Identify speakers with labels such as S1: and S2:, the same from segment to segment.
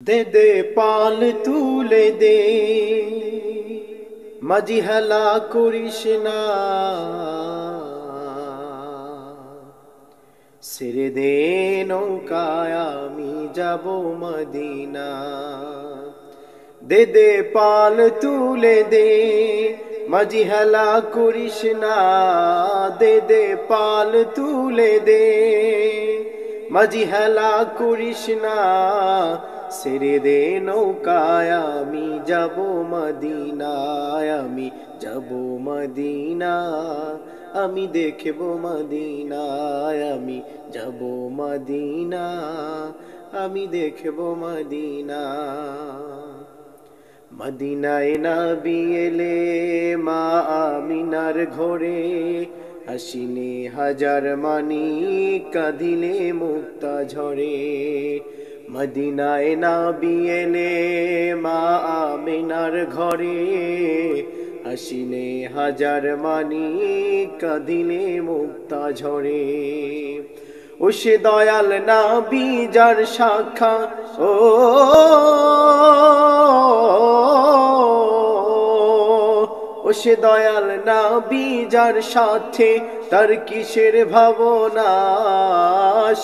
S1: দে দে পাল তুলে দে, মাঝি হেলা করিস না, ছেড়ে দে নৌকায় আমি যাব মদিনা। দে দে পাল তুলে দে, মাঝি হেলা করিস না, দে দে পাল তুলে দে, মাঝি হেলা করিস না, ছেড়ে দে নৌকায় আমি যাব মদিনায়, আমি যাব মদিনা, আমি দেখব মদিনায়, আমি যাব মদিনা, আমি দেখব মদিনা। মদিনায় নবী এলে মা আমিনার ঘরে, হাসিনে হাজার মানি কাঁদিলে মুক্তা ঝরে। মদিনায় নবী এলে মা আমিনার ঘরে, হাসিনে হাজার মানি কাঁদিলে মুক্তা ঝরে। ও সে দয়াল নবী যার শাখা, ও সে দয়াল নবী যার সাথে তার কিসের ভাবনা,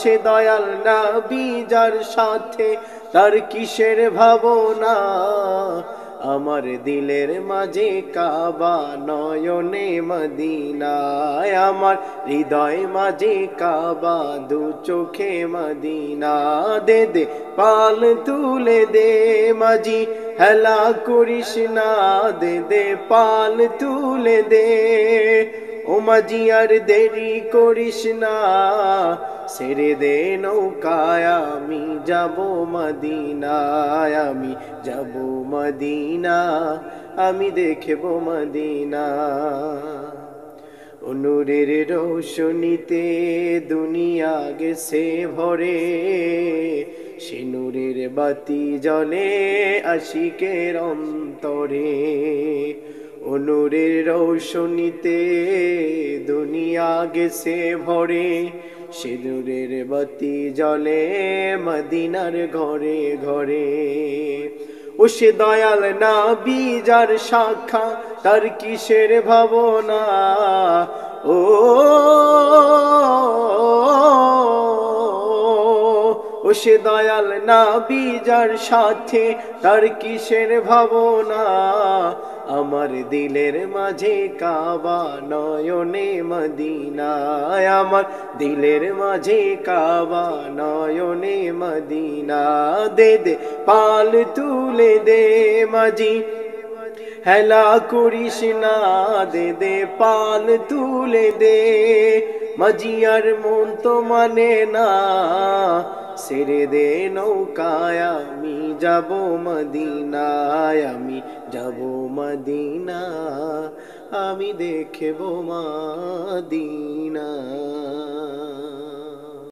S1: সে দয়াল নবী যার সাথে তার কিসের ভাবনা। আমার দিলের মাঝে কাবা, নয়নে মদিনায়, আমার হৃদয় মাঝে কাবা, দু চোখে মদিনা। দে দে পাল তুলে দে, মাঝি হেলা করিস না, দে দে পাল তুলে দে, ও মাঝি আর দেরি করিস না, ছেড়ে দে নৌকায় আমি যাব মদিনায়, আমি যাব মদিনা, আমি দেখব মদিনা। নূরের রোশনীতে দুনিয়া গেছে ভরে, সে নূরের বাতি জ্বলে আশিকের অন্তরে। নূরের রোশনীতে দুনিয়া গেছে ভরে, সে নূরের বাতি জ্বলে মদিনার ঘরে ঘরে। ও সে দয়াল নবী যার শাখা তার কিসের ভাবনা, ও সে দয়াল নবী যার সাথে তার কিসের ভাবনা। আমার দিলের মাঝে কাবা, নয়নে মদিনায়, আমার দিলের মাঝে কাবা, নয়নে মদিনা। দে দে পাল তুলে দে, মাঝি হেলা করিস না, দে দে পাল তুলে দে, মাঝি আর মন তো মানে না, ছেড়ে দে নৌকায় আমি যাব মদিনায়, আমি যাব মদিনা, আমি দেখব মদিনা।